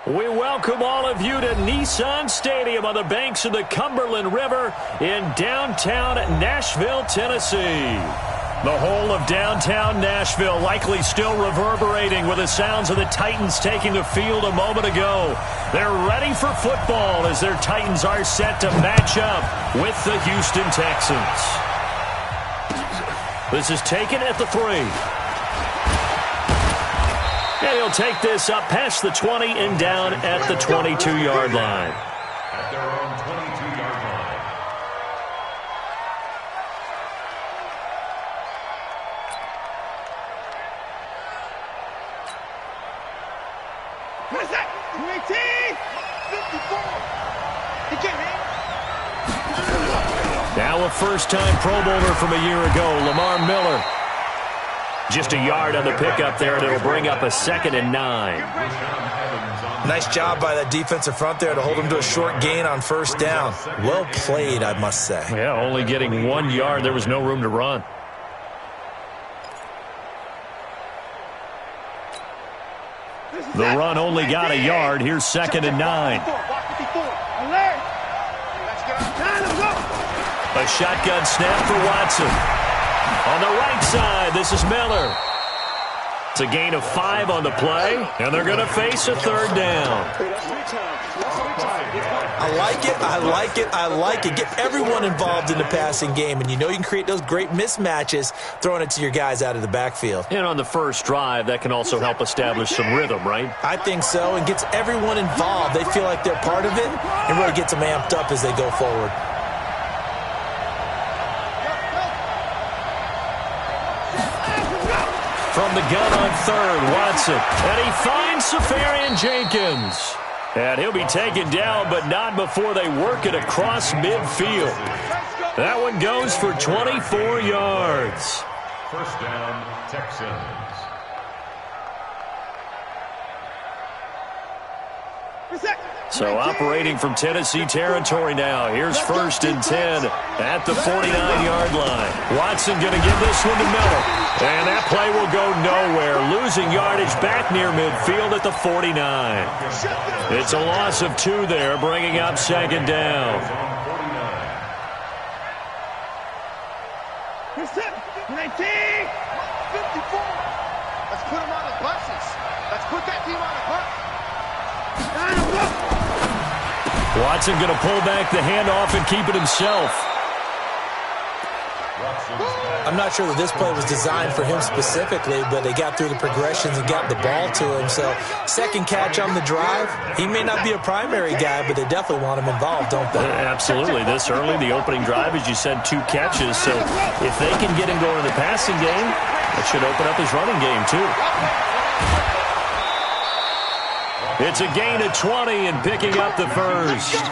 We welcome all of you to Nissan Stadium on the banks of the Cumberland River in downtown Nashville, Tennessee. The whole of downtown Nashville likely still reverberating with the sounds of the Titans taking the field a moment ago. They're ready for football as their Titans are set to match up with the Houston Texans. This is taken at the 3. And he'll take this up past the 20 and down at the 22-yard line. At their own 22-yard line. What is that? 218! 54! Now a first-time Pro Bowler from a year ago, Lamar Miller. Just a yard on the pickup there, and it'll bring up a 2nd and 9. Nice job by that defensive front there to hold him to a short gain on first down. Well played, I must say. Yeah, only getting 1 yard. There was no room to run. The run only got a yard. Here's 2nd and 9. A shotgun snap for Watson. On the right side, this is Miller. It's a gain of 5 on the play, and they're going to face a 3rd down. I like it, I like it, I like it. Get everyone involved in the passing game, and you know you can create those great mismatches throwing it to your guys out of the backfield. And on the first drive, that can also help establish some rhythm, right? I think so, and gets everyone involved. They feel like they're part of it, and really gets them amped up as they go forward. From the gun on 3rd, Watson. And he finds Safarian Jenkins. And he'll be taken down, but not before they work it across midfield. That one goes for 24 yards. First down, Texans. So operating from Tennessee territory now. Here's 1st and 10 at the 49-yard line. Watson going to give this one to Miller. And that play will go nowhere. Losing yardage back near midfield at the 49. It's a loss of 2 there, bringing up 2nd down. 19! 54! Let's put them on the buses. Let's put that team on the bus. Watson going to pull back the handoff and keep it himself. I'm not sure that this play was designed for him specifically, but they got through the progressions and got the ball to him. So, 2nd catch on the drive. He may not be a primary guy, but they definitely want him involved, don't they? Absolutely. This early, the opening drive, as you said, 2 catches. So, if they can get him going in the passing game, that should open up his running game, too. It's a gain of 20 and picking up the first. It's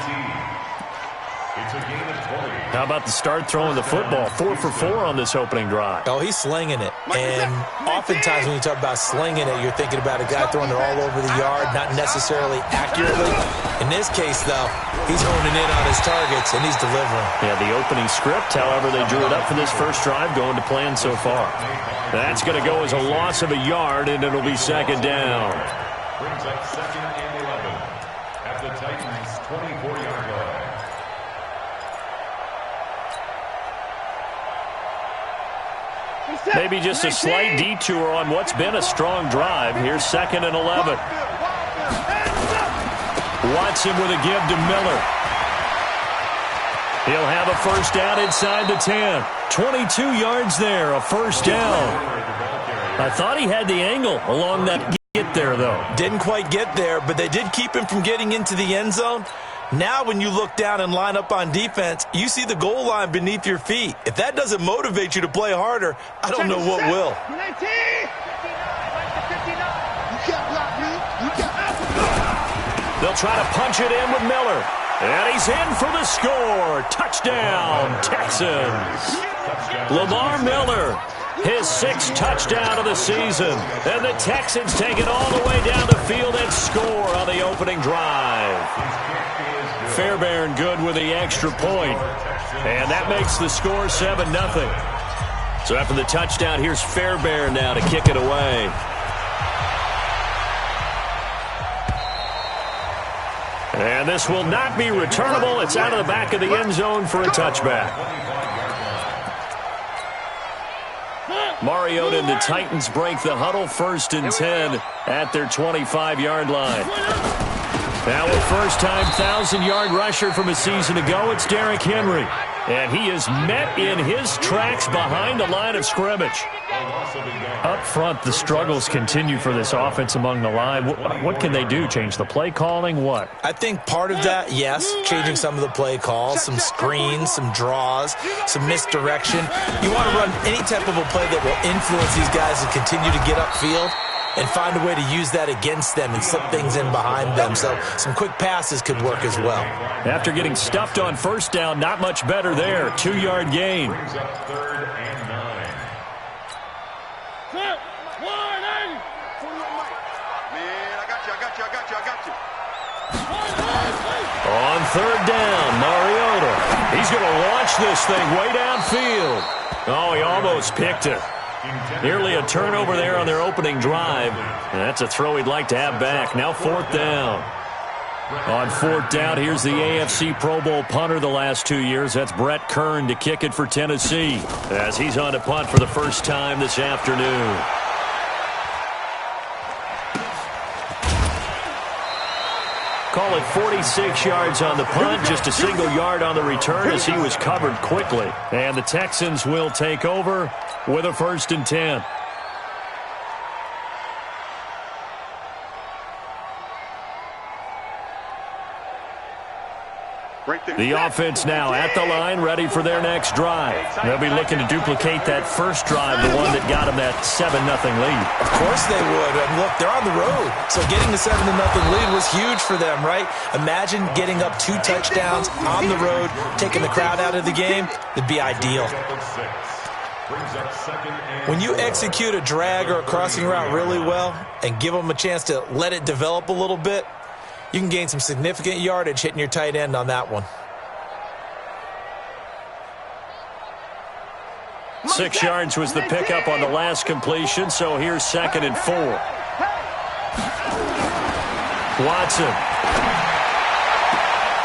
a gain of 20. How about the start throwing the football? 4 for 4 on this opening drive. Oh, he's slinging it. And oftentimes when you talk about slinging it, you're thinking about a guy throwing it all over the yard, not necessarily accurately. In this case, though, he's honing in on his targets, and he's delivering. Yeah, the opening script, however, they drew it up for this first drive, going to plan so far. That's going to go as a loss of a yard, and it'll be 2nd down. Brings up 2nd and 11 at the Titans' 24-yard line. Maybe just a slight detour on what's been a strong drive. Here's 2nd and 11. Watson with a give to Miller. He'll have a first down inside the 10. 22 yards there, a first down. I thought he had the angle along that get there, though. Didn't quite get there, but they did keep him from getting into the end zone. Now when you look down and line up on defense, you see the goal line beneath your feet. If that doesn't motivate you to play harder, I don't know what will. They'll try to punch it in with Miller. And he's in for the score. Touchdown, Texans. Lamar Miller, his 6th touchdown of the season. And the Texans take it all the way down the field and score on the opening drive. Fairbairn good with the extra point. And that makes the score 7-0. So after the touchdown, here's Fairbairn now to kick it away. And this will not be returnable. It's out of the back of the end zone for a touchback. Mariota and the Titans break the huddle, 1st and 10 at their 25-yard line. Now a first-time 1,000-yard rusher from a season ago, it's Derrick Henry. And he is met in his tracks behind the line of scrimmage. Up front, the struggles continue for this offense among the line. What can they do? Change the play calling? What? I think part of that, yes, changing some of the play calls, some screens, some draws, some misdirection. You want to run any type of a play that will influence these guys to continue to get upfield and find a way to use that against them and slip things in behind them. So some quick passes could work as well. After getting stuffed on first down, not much better there. 2-yard gain. Brings up 3rd and 9. Man, I got you. On 3rd down, Mariota. He's going to launch this thing way downfield. Oh, he almost picked it. Nearly a turnover there on their opening drive. That's a throw he'd like to have back. Now 4th down. On 4th down, here's the AFC Pro Bowl punter the last 2 years. That's Brett Kern to kick it for Tennessee as he's on to punt for the first time this afternoon. Call it 46 yards on the punt, just a single yard on the return as he was covered quickly. And the Texans will take over with a 1st and 10. The offense now at the line, ready for their next drive. They'll be looking to duplicate that first drive, the one that got them that 7-0 lead. Of course they would. Look, they're on the road. So getting the 7-0 lead was huge for them, right? Imagine getting up 2 touchdowns on the road, taking the crowd out of the game. It'd be ideal. When you execute a drag or a crossing route really well and give them a chance to let it develop a little bit, you can gain some significant yardage hitting your tight end on that one. 6 yards was the pickup on the last completion, so here's 2nd and 4. Watson.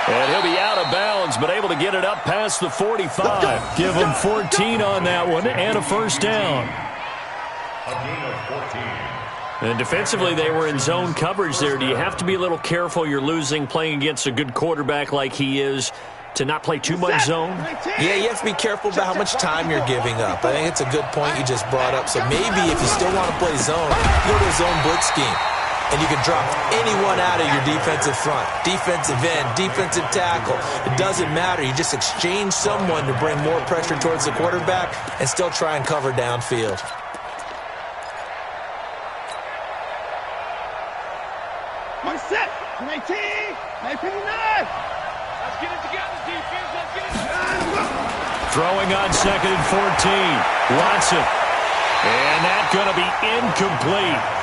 And he'll be out of bounds, but able to get it up past the 45. Give him 14 on that one and a 1st down. A gain of 14. And defensively, they were in zone coverage there. Do you have to be a little careful? You're losing playing against a good quarterback like he is to not play too much zone? Yeah, you have to be careful about how much time you're giving up. I think it's a good point you just brought up. So maybe if you still want to play zone, go to a zone blitz scheme. And you can drop anyone out of your defensive front. Defensive end, defensive tackle. It doesn't matter. You just exchange someone to bring more pressure towards the quarterback and still try and cover downfield. One set. 19. 19. Let's get it together, defense. Let's get it together. Throwing on 2nd and 14. Watson. And that's going to be incomplete.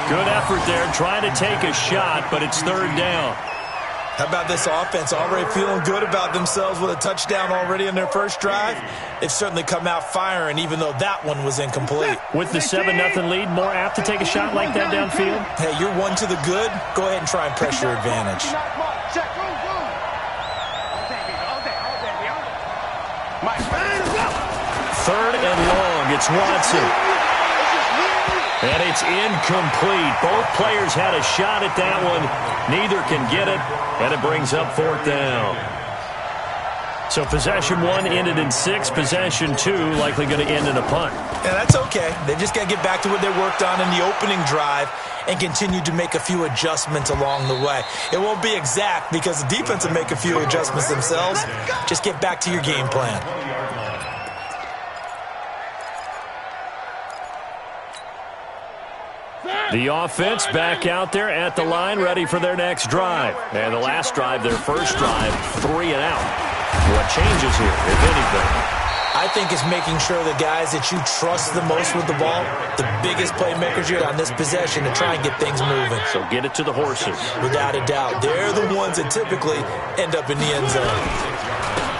Good effort there, trying to take a shot, but it's 3rd down. How about this offense already feeling good about themselves with a touchdown already in their first drive? They've certainly come out firing, even though that one was incomplete. With the 7-0 lead, more apt to take a shot like that downfield? Hey, you're one to the good. Go ahead and try and press your advantage. Third and long, it's Watson. And it's incomplete. Both players had a shot at that one. Neither can get it, and it brings up 4th down. So possession 1 ended in 6. Possession 2 likely going to end in a punt. Yeah, that's okay. They just got to get back to what they worked on in the opening drive and continue to make a few adjustments along the way. It won't be exact because the defense will make a few adjustments themselves. Just get back to your game plan. The offense back out there at the line, ready for their next drive. And the last drive, their first drive, 3 and out. What changes here, if anything? I think it's making sure the guys that you trust the most with the ball, the biggest playmakers here on this possession, to try and get things moving. So get it to the horses. Without a doubt. They're the ones that typically end up in the end zone.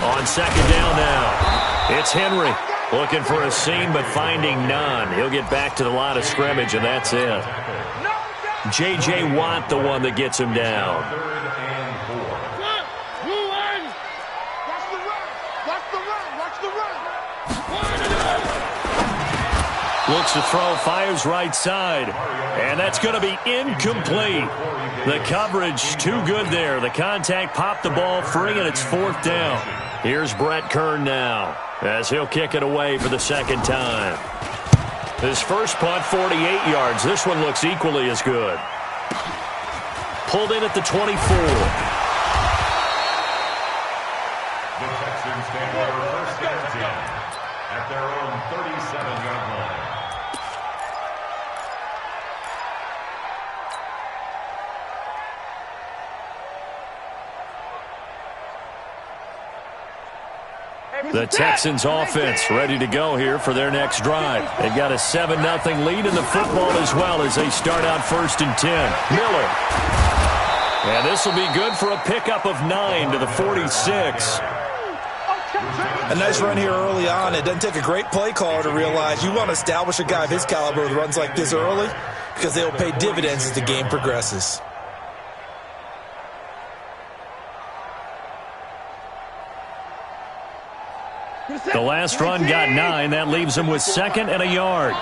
On 2nd down now, it's Henry. Looking for a seam, but finding none. He'll get back to the line of scrimmage, and that's it. J.J. Watt, the one that gets him down. Looks to throw, fires right side. And that's going to be incomplete. The coverage too good there. The contact popped the ball free, and it's 4th down. Here's Brett Kern now as he'll kick it away for the second time. His first punt, 48 yards. This one looks equally as good. Pulled in at the 24. The Texans take over first and 10 at their own 37-yard line. The Texans offense ready to go here for their next drive. They've got a 7-0 lead in the football as well as they start out 1st and 10. Miller. And this will be good for a pickup of 9 to the 46. A nice run here early on. It doesn't take a great play caller to realize you want to establish a guy of his caliber with runs like this early because they will pay dividends as the game progresses. The last run got 9. That leaves him with 2nd and a yard.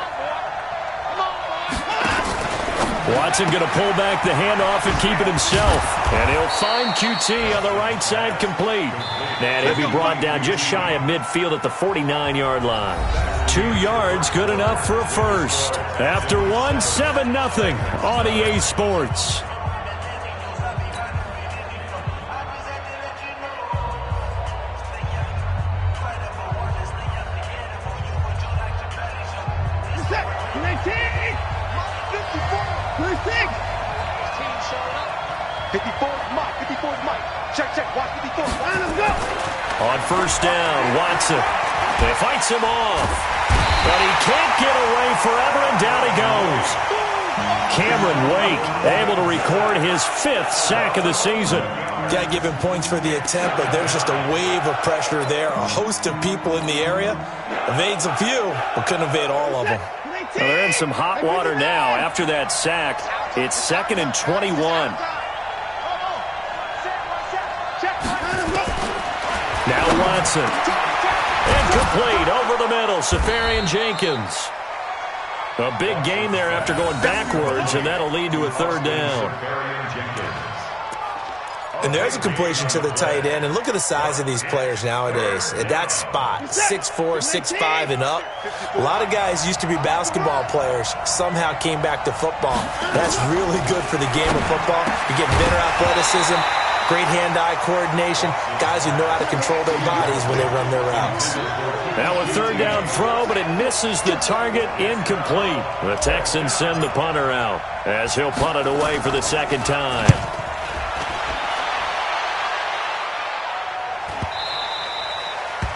Watson going to pull back the handoff and keep it himself. And he'll find QT on the right side complete. And he'll be brought down just shy of midfield at the 49-yard line. 2 yards, good enough for a first. After 7-0 on EA Sports. On first down, Watson. They fights him off. But he can't get away forever, and down he goes. Cameron Wake able to record his 5th sack of the season. Got to give him points for the attempt, but there's just a wave of pressure there. A host of people in the area. Evades a few, but couldn't evade all of them. Well, they're in some hot water now. After that sack, it's 2nd and 21. Now Watson. Incomplete over the middle. Safarian Jenkins. A big gain there after going backwards, and that'll lead to a 3rd down. And there's a completion to the tight end. And look at the size of these players nowadays. At that spot, 6'4", 6'5", and up. A lot of guys used to be basketball players, somehow came back to football. That's really good for the game of football. You get better athleticism, great hand-eye coordination, guys who know how to control their bodies when they run their routes. Now a 3rd down throw, but it misses the target, incomplete. The Texans send the punter out as he'll punt it away for the 2nd time.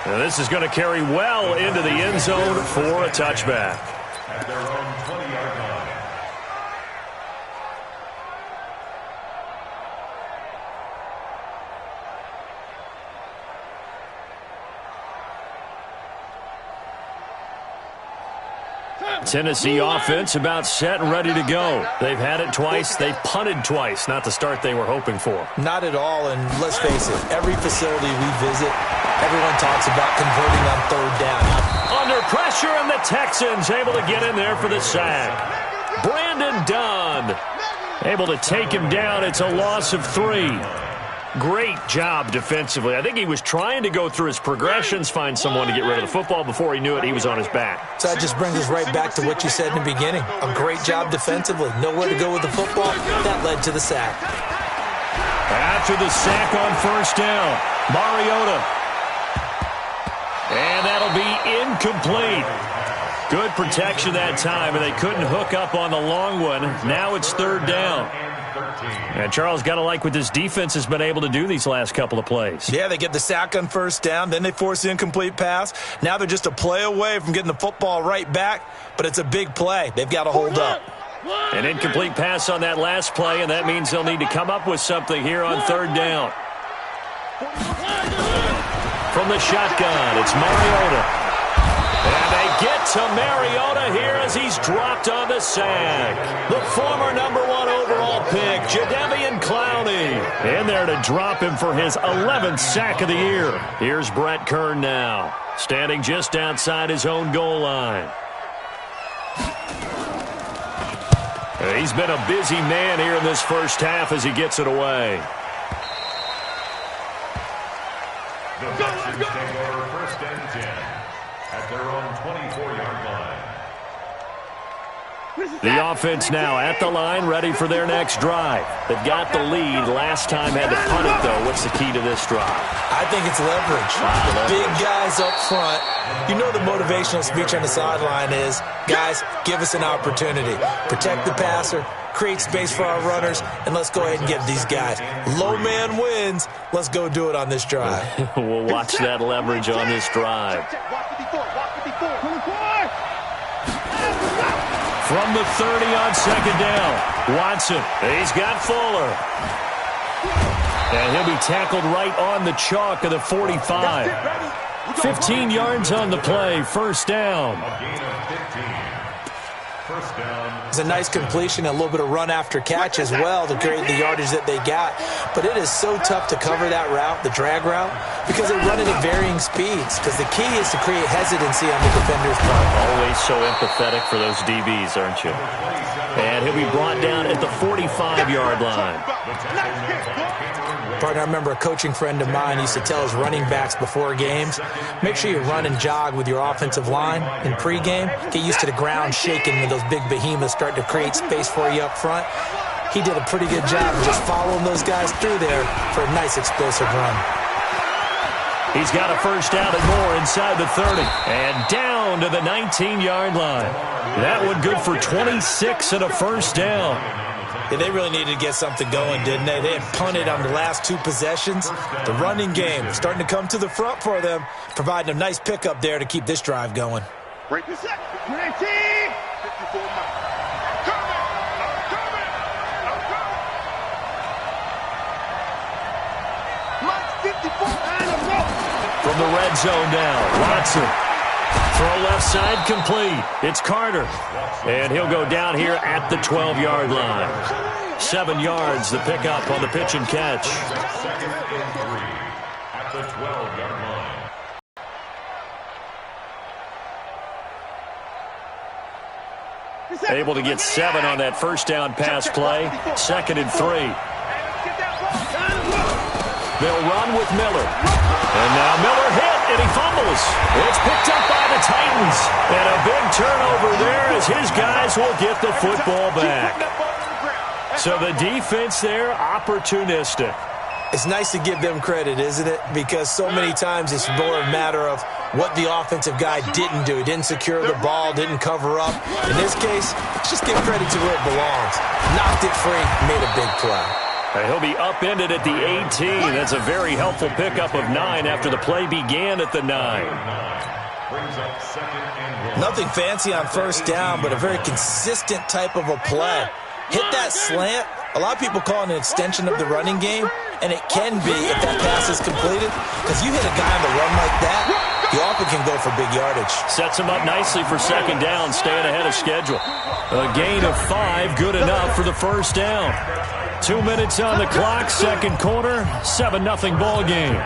Now this is going to carry well into the end zone for a touchback. At their own 20-yard line. Tennessee offense about set and ready to go. They've had it twice. They've punted twice. Not the start they were hoping for. Not at all, and let's face it, every facility we visit, everyone talks about converting on 3rd down. Under pressure, and the Texans able to get in there for the sack. Brandon Dunn able to take him down. It's a loss of 3. Great job defensively. I think he was trying to go through his progressions, find someone to get rid of the football. Before he knew it, he was on his back. So that just brings us right back to what you said in the beginning. A great job defensively. Nowhere to go with the football. That led to the sack. After the sack on first down, Mariota. And that'll be incomplete. Good protection that time, and they couldn't hook up on the long one. Now it's 3rd down. And Charles, got to like what this defense has been able to do these last couple of plays. Yeah, they get the sack on first down, then they force the incomplete pass. Now they're just a play away from getting the football right back, but it's a big play. They've got to hold up. An incomplete pass on that last play, and that means they'll need to come up with something here on 3rd down. From the shotgun, it's Mariota. And they get to Mariota here as he's dropped on the sack. The former #1 overall pick, Jadeveon Clowney, in there to drop him for his 11th sack of the year. Here's Brett Kern now, standing just outside his own goal line. He's been a busy man here in this first half as he gets it away. The Texans take over 1st and 10 at their own 24-yard line. The offense now at the line, ready for their next drive. They've got the lead. Last time had to punt it, though. What's the key to this drive? I think it's leverage. Big guys up front. You know the motivational speech on the sideline is, guys, give us an opportunity. Protect the passer, create space for our runners, and let's go ahead and get these guys. Low man wins. Let's go do it on this drive. We'll watch that leverage on this drive. From the 30 on 2nd down, Watson. He's got Fuller. And he'll be tackled right on the chalk of the 45. 15 yards on the play, 1st down. A gain of 15. 1st down. It's a nice completion, a little bit of run after catch as well to create the yardage that they got. But it is so tough to cover that route, the drag route, because they run it at varying speeds. Because the key is to create hesitancy on the defender's part. Always so empathetic for those DBs, aren't you? And he'll be brought down at the 45-yard line. Partner, I remember a coaching friend of mine used to tell his running backs before games, make sure you run and jog with your offensive line in pregame. Get used to the ground shaking when those big behemoths start to create space for you up front. He did a pretty good job of just following those guys through there for a nice explosive run. He's got a 1st down and more inside the 30. And down to the 19-yard line. That one good for 26 and a 1st down. Yeah, they really needed to get something going, didn't they? They had punted on the last 2 possessions. The running game was starting to come to the front for them, providing a nice pickup there to keep this drive going. Break the set. 19. 54 miles. From the red zone now, Watson. Throw left side complete. It's Carter. And he'll go down here at the 12-yard line. 7 yards, the pickup on the pitch and catch. 2nd and 3 at the 12-yard line. Able to get 7 on that 1st down pass play. 2nd and 3. They'll run with Miller. And now Miller hit, and he fumbles. It's picked up by the Titans. And a big turnover there as his guys will get the football back. So the defense there, opportunistic. It's nice to give them credit, isn't it? Because so many times it's more a matter of what the offensive guy didn't do. He didn't secure the ball, didn't cover up. In this case, let's just give credit to where it belongs. Knocked it free, made a big play. He'll be upended at the 18. That's a very helpful pickup of 9 after the play began at the 9. Brings up 2nd and 1. Nothing fancy on 1st down, but a very consistent type of a play. Hit that slant. A lot of people call it an extension of the running game, and it can be if that pass is completed. Because you hit a guy on the run like that, you often can go for big yardage. Sets him up nicely for 2nd down, staying ahead of schedule. A gain of 5, good enough for the 1st down. 2 minutes on the clock, 2nd quarter, 7-0 ball game.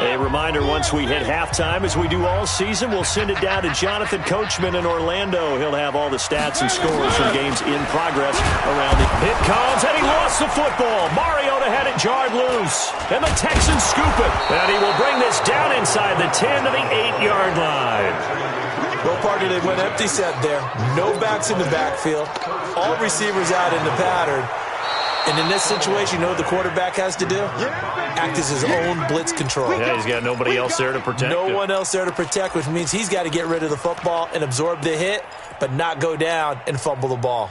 A reminder, once we hit halftime, as we do all season, we'll send it down to Jonathan Coachman in Orlando. He'll have all the stats and scores from games in progress around it. It comes, and he lost the football. Mariota had it jarred loose, and the Texans scoop it. And he will bring this down inside the 10 to the 8-yard line. Well, partner, they went empty set there. No backs in the backfield. All receivers out in the pattern. And in this situation, you know what the quarterback has to do? Act as his own blitz control. Yeah, he's got nobody else there to protect No him. one else there to protect, which means he's got to get rid of the football and absorb the hit, but not go down and fumble the ball.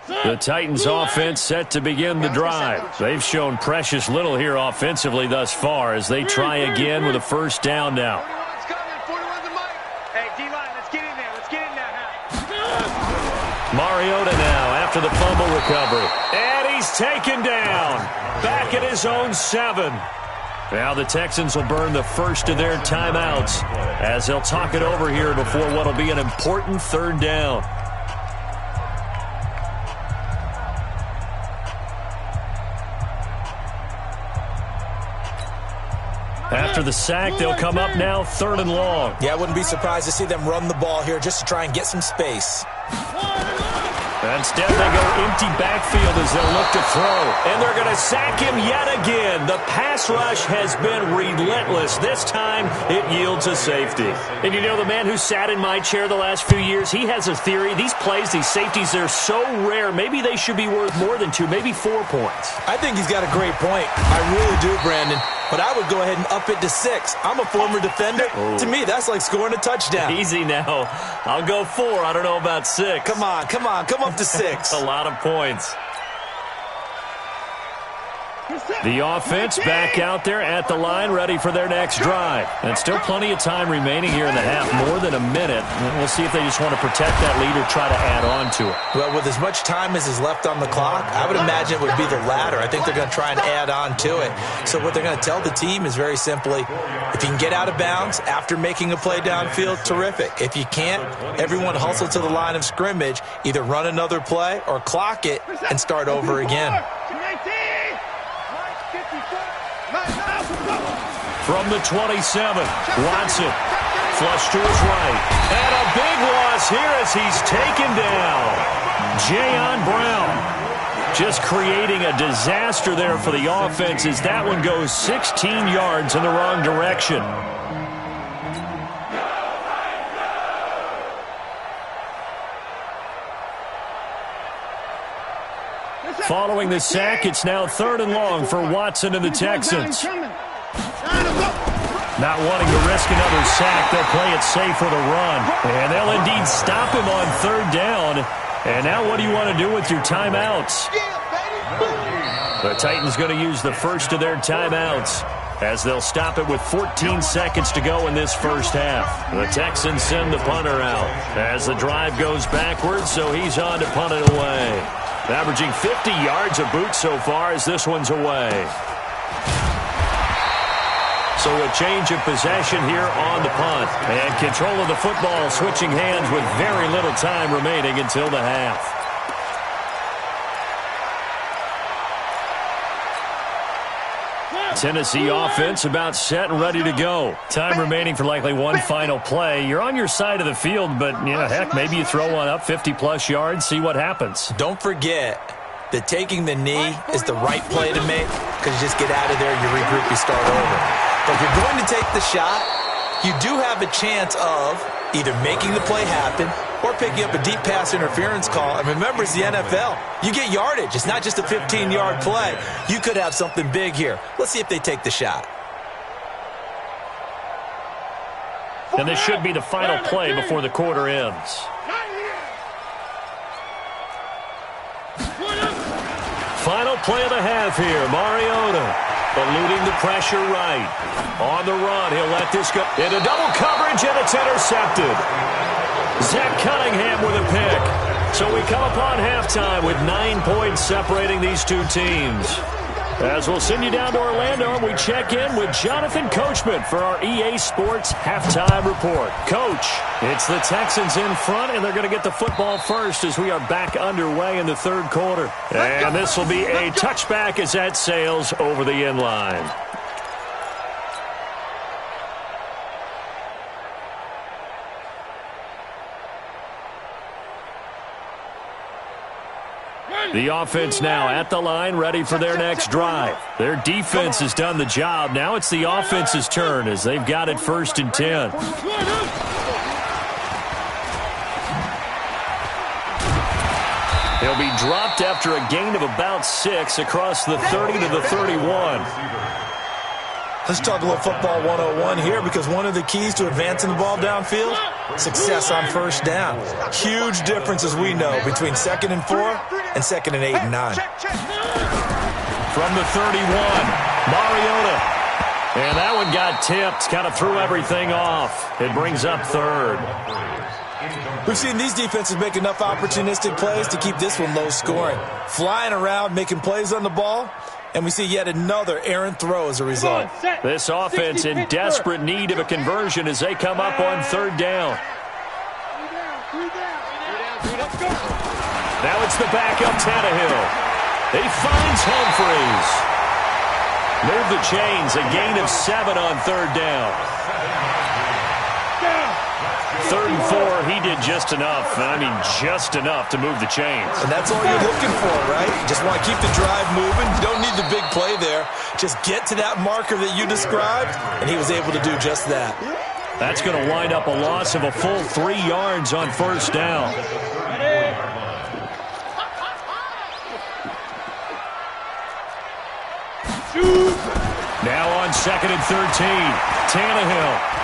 The Titans offense set to begin the drive. They've shown precious little here offensively thus far as they try again with a 1st down now. Mariota now after the fumble recovery. And he's taken down. Back at his own 7. Now the Texans will burn the first of their timeouts as they'll talk it over here before what will be an important 3rd down. After the sack, they'll come up now 3rd and long. Yeah, I wouldn't be surprised to see them run the ball here just to try and get some space. Instead, they go empty backfield as they'll look to throw. And they're going to sack him yet again. The pass rush has been relentless. This time, it yields a safety. And you know, the man who sat in my chair the last few years, he has a theory. These plays, these safeties, they're so rare. Maybe they should be worth more than 2, maybe 4 points. I think he's got a great point. I really do, Brandon. But I would go ahead and up it to 6. I'm a former defender. Oh. To me, that's like scoring a touchdown. Easy now. I'll go 4. I don't know about 6. Come on. Come up to 6. A lot of points. The offense back out there at the line, ready for their next drive. And still plenty of time remaining here in the half, more than a minute. And we'll see if they just want to protect that lead or try to add on to it. Well, with as much time as is left on the clock, I would imagine it would be the latter. I think they're going to try and add on to it. So what they're going to tell the team is very simply, if you can get out of bounds after making a play downfield, terrific. If you can't, everyone hustle to the line of scrimmage, either run another play or clock it and start over again. From the 27, Watson, flush to his right. And a big loss here as he's taken down. Jayon Brown just creating a disaster there for the offense as that one goes 16 yards in the wrong direction. Following the sack, it's now 3rd and long for Watson and the Texans. Not wanting to risk another sack, they'll play it safe with a run. And they'll indeed stop him on 3rd down. And now what do you want to do with your timeouts? The Titans going to use the first of their timeouts as they'll stop it with 14 seconds to go in this first half. The Texans send the punter out as the drive goes backwards, so he's on to punt it away. Averaging 50 yards a boot so far as this one's away. So a change of possession here on the punt. And control of the football switching hands with very little time remaining until the half. Tennessee offense about set and ready to go. Time remaining for likely one final play. You're on your side of the field, but, heck, maybe you throw one up 50-plus yards, see what happens. Don't forget that taking the knee is the right play to make because you just get out of there, you regroup, you start over. But if you're going to take the shot, you do have a chance of either making the play happen or picking up a deep pass interference call. And remember, it's the NFL. You get yardage. It's not just a 15-yard play. You could have something big here. Let's see if they take the shot. And this should be the final play before the quarter ends. Final play of the half here. Mariota eluding the pressure right. On the run, he'll let this go into double coverage, and it's intercepted. Zach Cunningham with a pick. So we come upon halftime with 9 points separating these two teams. As we'll send you down to Orlando, and we check in with Jonathan Coachman for our EA Sports Halftime Report. Coach, it's the Texans in front, and they're going to get the football first as we are back underway in the 3rd quarter. And this will be a touchback as that sails over the end line. The offense now at the line, ready for their next drive. Their defense has done the job. Now it's the offense's turn as they've got it 1st and 10. He'll be dropped after a gain of about 6 across the 30 to the 31. Let's talk a little football 101 here because one of the keys to advancing the ball downfield, success on 1st down. Huge difference, as we know, between 2nd and 4 and 2nd and 8 and 9. From the 31, Mariota. And that one got tipped, kind of threw everything off. It brings up 3rd. We've seen these defenses make enough opportunistic plays to keep this one low scoring. Flying around, making plays on the ball. And we see yet another errant throw as a result. This offense in desperate need of a conversion as they come up on 3rd down. Now it's the backup Tannehill. He finds Humphreys. Move the chains, a gain of 7 on third down. 3rd and 4, he did just enough, and I mean just enough to move the chains. And that's all you're looking for, right? Just want to keep the drive moving. You don't need the big play there. Just get to that marker that you described, and he was able to do just that. That's going to wind up a loss of a full 3 yards on first down. Now on 2nd and 13, Tannehill.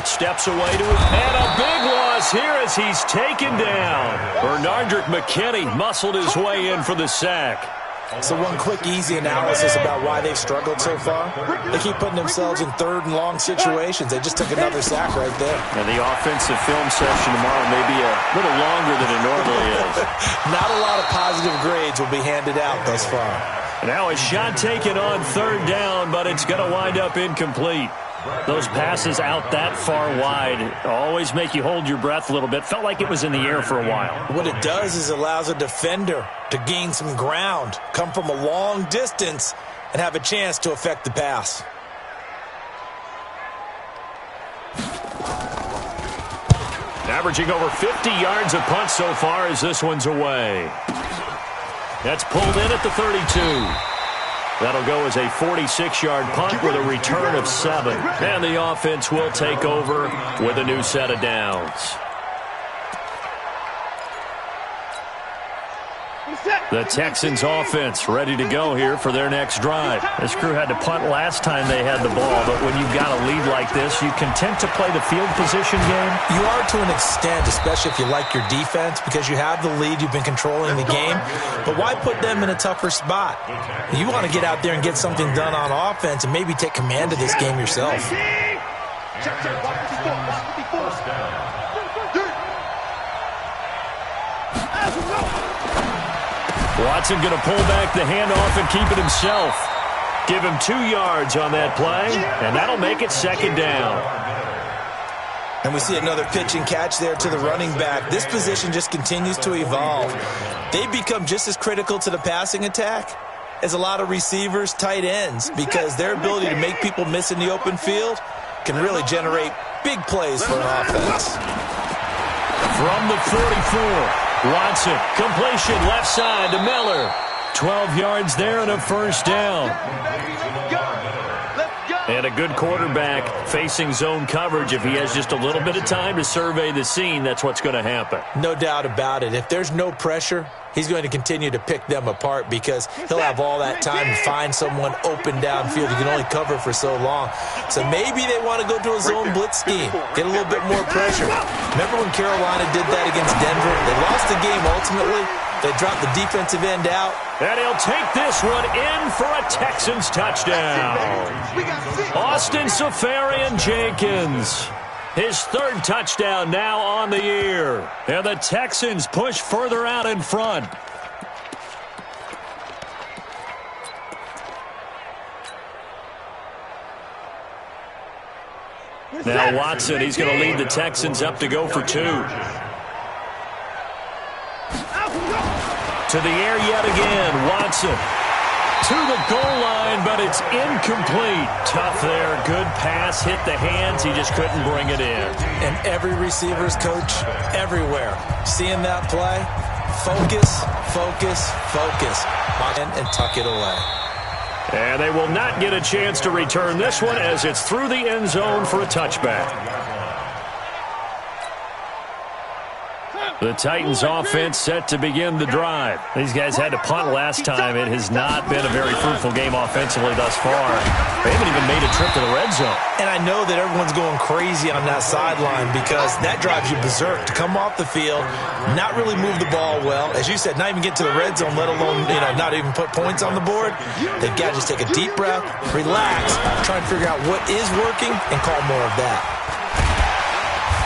Steps away to it, and a big loss here as he's taken down. Bernardrick McKinney muscled his way in for the sack. So one quick, easy analysis about why they've struggled so far. They keep putting themselves in 3rd and long situations. They just took another sack right there. And the offensive film session tomorrow may be a little longer than it normally is. Not a lot of positive grades will be handed out thus far. Now a shot taken on 3rd down, but it's going to wind up incomplete. Those passes out that far wide always make you hold your breath a little bit. Felt like it was in the air for a while. What it does is allows a defender to gain some ground, come from a long distance, and have a chance to affect the pass. Averaging over 50 yards a punt so far as this one's away. That's pulled in at the 32. That'll go as a 46-yard punt with a return of 7. And the offense will take over with a new set of downs. The Texans offense ready to go here for their next drive. This crew had to punt last time they had the ball, but when you've got a lead like this, you content to play the field position game? You are to an extent, especially if you like your defense, because you have the lead, you've been controlling the game. But why put them in a tougher spot? You want to get out there and get something done on offense and maybe take command of this game yourself. Watson going to pull back the handoff and keep it himself. Give him 2 yards on that play, and that'll make it 2nd down. And we see another pitch and catch there to the running back. This position just continues to evolve. They become just as critical to the passing attack as a lot of receivers, tight ends, because their ability to make people miss in the open field can really generate big plays for an offense. From the 44. Watson, completion left side to Miller. 12 yards there and a first down. And a good quarterback facing zone coverage. If he has just a little bit of time to survey the scene, that's what's going to happen. No doubt about it. If there's no pressure, he's going to continue to pick them apart because he'll have all that time to find someone open downfield. You can only cover for so long. So maybe they want to go to a zone blitz scheme, get a little bit more pressure. Remember when Carolina did that against Denver? They lost the game ultimately. They dropped the defensive end out. And he'll take this one in for a Texans touchdown. Austin Safarian-Jenkins. His 3rd touchdown now on the year. And the Texans push further out in front. Now Watson, he's going to lead the Texans up to go for 2. To the air yet again, Watson. To the goal line, but it's incomplete. Tough there. Good pass. Hit the hands. He just couldn't bring it in. And every receiver's coach everywhere. Seeing that play, focus, focus, focus. And tuck it away. And they will not get a chance to return this one as it's through the end zone for a touchback. The Titans offense set to begin the drive. These guys had to punt last time. It has not been a very fruitful game offensively thus far. They haven't even made a trip to the red zone. And I know that everyone's going crazy on that sideline because that drives you berserk to come off the field, not really move the ball well. As you said, not even get to the red zone, let alone, not even put points on the board. They've got to just take a deep breath, relax, try and figure out what is working and call more of that.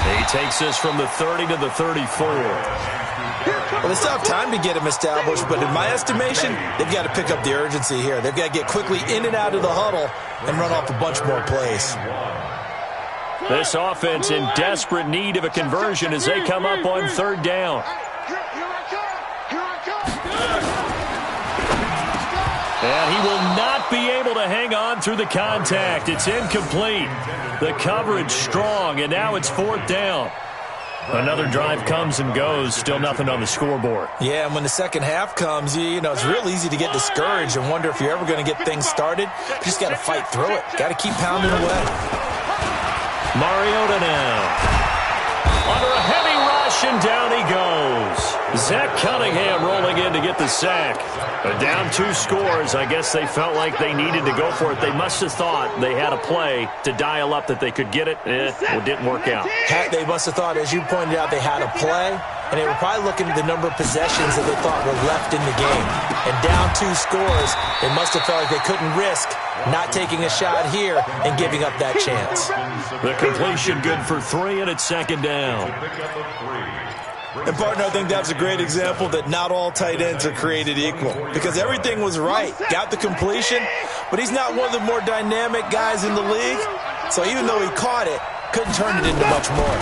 He takes this from the 30 to the 34. Well, they still have time to get him established, but in my estimation, they've got to pick up the urgency here. They've got to get quickly in and out of the huddle and run off a bunch more plays. This offense in desperate need of a conversion as they come up on 3rd down. And he will not be able to hang on through the contact. It's incomplete. The coverage strong, and now it's 4th down. Another drive comes and goes, still nothing on the scoreboard. Yeah, and when the second half comes, you know, it's real easy to get discouraged and wonder if you're ever going to get things started. You just got to fight through it. Got to keep pounding away. Mariota now. Under a heavy rush, and down he goes. Zach Cunningham rolling in to get the sack. Down 2 scores. I guess they felt like they needed to go for it. They must have thought they had a play to dial up that they could get it. It didn't work out. They must have thought, as you pointed out, they had a play, and they were probably looking at the number of possessions that they thought were left in the game. And down 2 scores, they must have felt like they couldn't risk not taking a shot here and giving up that chance. The completion good for 3, and it's 2nd down. And, partner, I think that's a great example that not all tight ends are created equal, because everything was right. Got the completion, but he's not one of the more dynamic guys in the league. So even though he caught it, couldn't turn it into much more.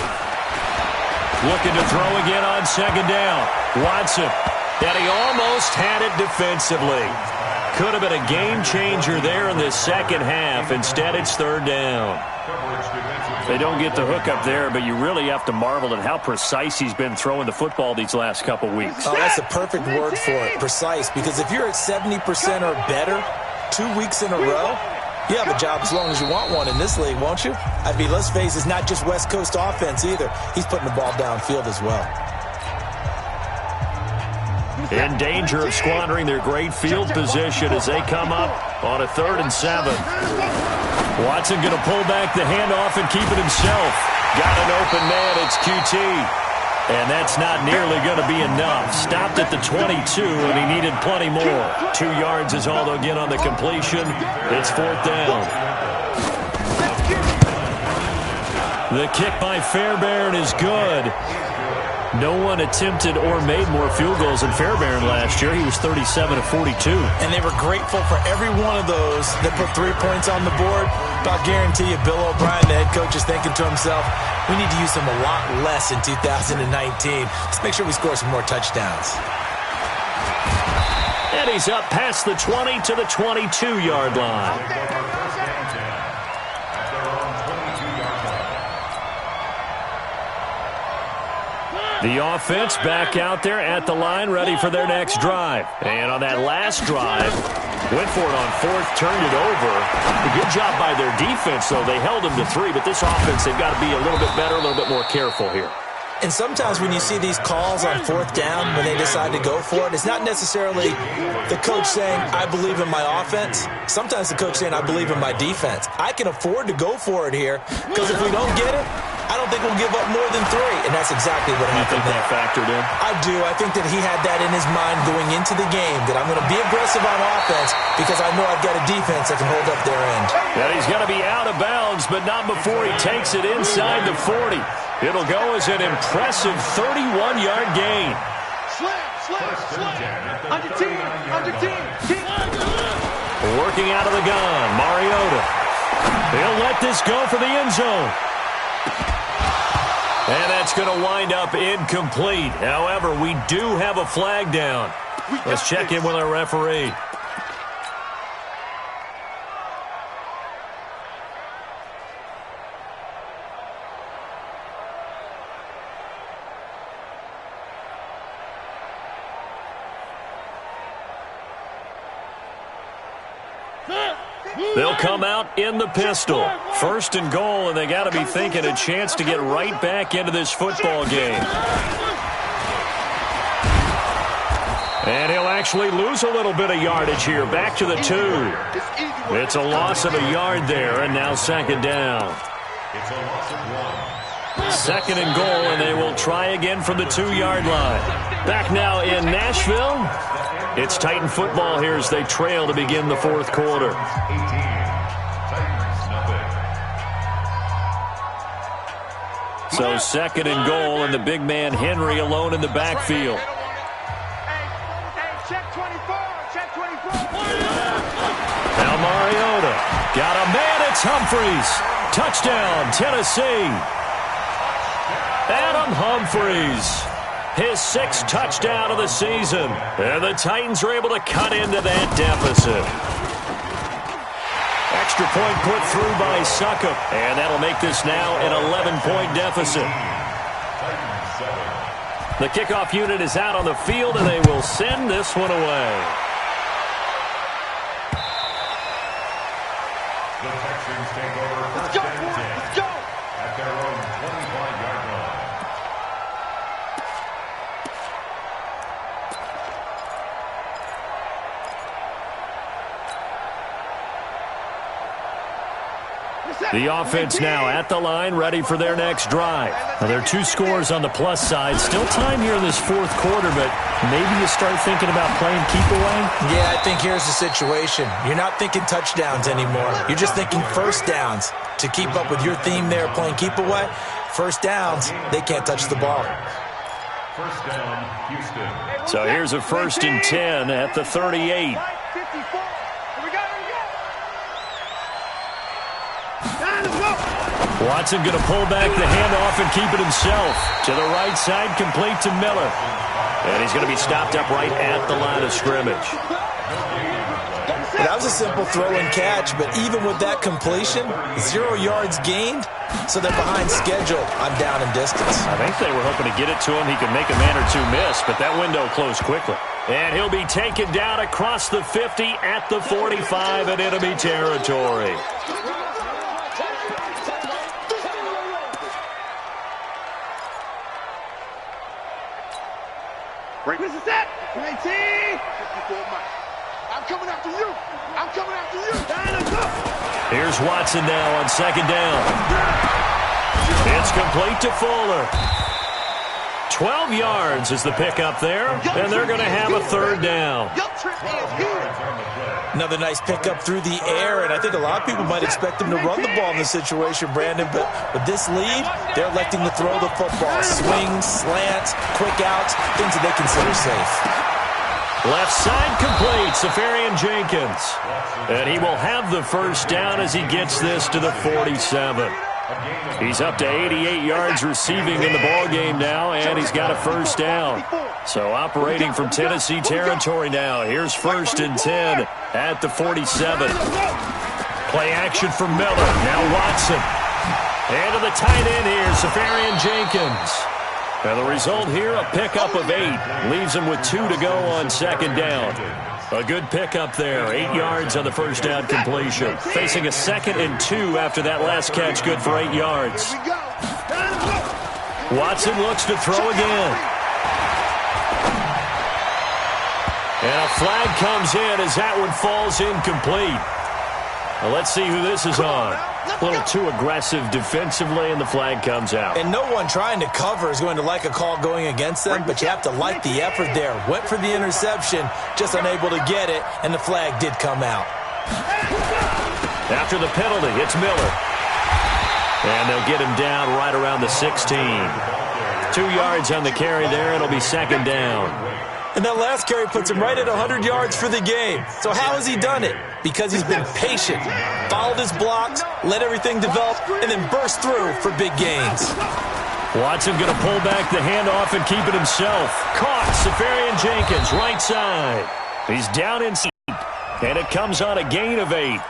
Looking to throw again on 2nd down. Watson. And he almost had it defensively. Could have been a game changer there in the second half. Instead, it's 3rd down. They don't get the hook up there, but you really have to marvel at how precise he's been throwing the football these last couple weeks. Oh, that's a perfect word for it, precise, because if you're at 70% or better 2 weeks in a row, you have a job as long as you want one in this league, won't you? I mean, let's face it, it's not just West Coast offense either. He's putting the ball downfield as well. In danger of squandering their great field position as they come up on a 3rd and 7. Watson going to pull back the handoff and keep it himself. Got an open man. It's QT. And that's not nearly going to be enough. Stopped at the 22, and he needed plenty more. 2 yards is all they'll get on the completion. It's 4th down. The kick by Fairbairn is good. No one attempted or made more field goals than Fairbairn last year. He was 37 of 42. And they were grateful for every one of those that put 3 points on the board. But I'll guarantee you, Bill O'Brien, the head coach, is thinking to himself, we need to use them a lot less in 2019. Let's make sure we score some more touchdowns. And he's up past the 20 to the 22-yard line. The offense back out there at the line, ready for their next drive. And on that last drive, went for it on 4th, turned it over. A good job by their defense, though. They held them to 3, but this offense, they've got to be a little bit better, a little bit more careful here. And sometimes when you see these calls on 4th down, when they decide to go for it, it's not necessarily the coach saying, I believe in my offense. Sometimes the coach saying, I believe in my defense. I can afford to go for it here, because if we don't get it, I don't think we'll give up more than 3, and that's exactly what happened there. You think that factored in? I do. I think that he had that in his mind going into the game, that I'm going to be aggressive on offense because I know I've got a defense that can hold up their end. And he's going to be out of bounds, but not before he takes it inside the 40. It'll go as an impressive 31-yard gain. Under team. Working out of the gun, Mariota. He'll let this go for the end zone. And that's going to wind up incomplete. However, we do have a flag down. Let's check in with our referee. They'll come out in the pistol. 1st and goal, and they got to be thinking a chance to get right back into this football game. And he'll actually lose a little bit of yardage here. Back to the 2. It's a loss of a yard there, and now 2nd down. It's a loss of 1. 2nd and goal, and they will try again from the 2-yard line. Back now in Nashville. It's Titan football here as they trail to begin the 4th quarter. 18. So 2nd and goal, and the big man Henry alone in the backfield. Now Mariota. Got a man, it's Humphries. Touchdown, Tennessee. Adam Humphries. his 6th touchdown of the season. And the Titans are able to cut into that deficit. Extra point put through by Succop, and that'll make this now an 11-point deficit. The kickoff unit is out on the field, and they will send this one away. The Texans take over first and 10. Let's go! At their own 25-yard line. The offense now at the line, ready for their next drive. Now, there are 2 scores on the plus side. Still time here in this 4th quarter, but maybe you start thinking about playing keep away? Yeah, I think here's the situation. You're not thinking touchdowns anymore. You're just thinking first downs. To keep up with your theme there, playing keep away, first downs, they can't touch the ball. First down, Houston. So here's a 1st and 10 at the 38. Watson going to pull back the handoff and keep it himself. To the right side, complete to Miller. And he's going to be stopped up right at the line of scrimmage. Well, that was a simple throw and catch, but even with that completion, 0 yards gained, so they're behind schedule on down and distance. I think they were hoping to get it to him. He could make a man or 2 miss, but that window closed quickly. And he'll be taken down across the 50 at the 45 in enemy territory. This is it. 19. I'm coming after you. I'm coming after you. Here's Watson now on 2nd down. It's complete to Fuller. 12 yards is the pickup there, and they're going to have a 3rd down. Another nice pickup through the air, and I think a lot of people might expect them to run the ball in this situation, Brandon, but with this lead, they're electing to throw the football. Swings, slants, quick outs, things that they consider safe. Left side complete, Safarian Jenkins. And he will have the 1st down as he gets this to the 47. He's up to 88 yards receiving in the ballgame now, and he's got a 1st down. So operating from Tennessee territory now. Here's 1st and 10 at the 47. Play action from Miller. Now Watson. And to the tight end here, Safarian Jenkins. And the result here, a pickup of 8. Leaves him with 2 to go on 2nd down. A good pickup there. 8 yards on the 1st down completion. Facing a 2nd and 2 after that last catch, good for 8 yards. Watson looks to throw again. And a flag comes in as that one falls incomplete. Well, let's see who this is on. A little too aggressive defensively, and the flag comes out. And no one trying to cover is going to like a call going against them, but you have to like the effort there. Went for the interception, just unable to get it, and the flag did come out. After the penalty, it's Miller. And they'll get him down right around the 16. 2 yards on the carry there. It'll be 2nd down. And that last carry puts him right at 100 yards for the game. So how has he done it? Because he's been patient, followed his blocks, let everything develop, and then burst through for big gains. Watson going to pull back the handoff and keep it himself. Caught, Safarian Jenkins, right side. He's down inside, and it comes on a gain of 8.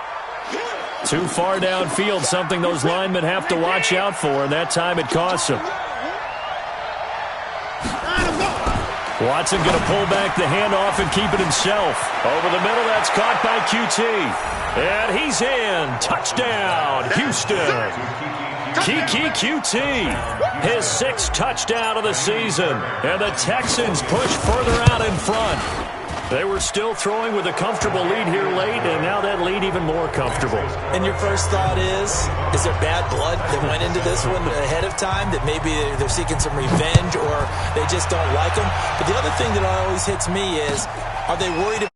Too far downfield, something those linemen have to watch out for, and that time it costs him. Watson going to pull back the handoff and keep it himself. Over the middle, that's caught by QT. And he's in. Touchdown, Houston. Kiki QT, his 6th touchdown of the season. And the Texans push further out in front. They were still throwing with a comfortable lead here late, and now that lead even more comfortable. And your first thought is there bad blood that went into this one ahead of time, that maybe they're seeking some revenge or they just don't like them? But the other thing that always hits me is, are they worried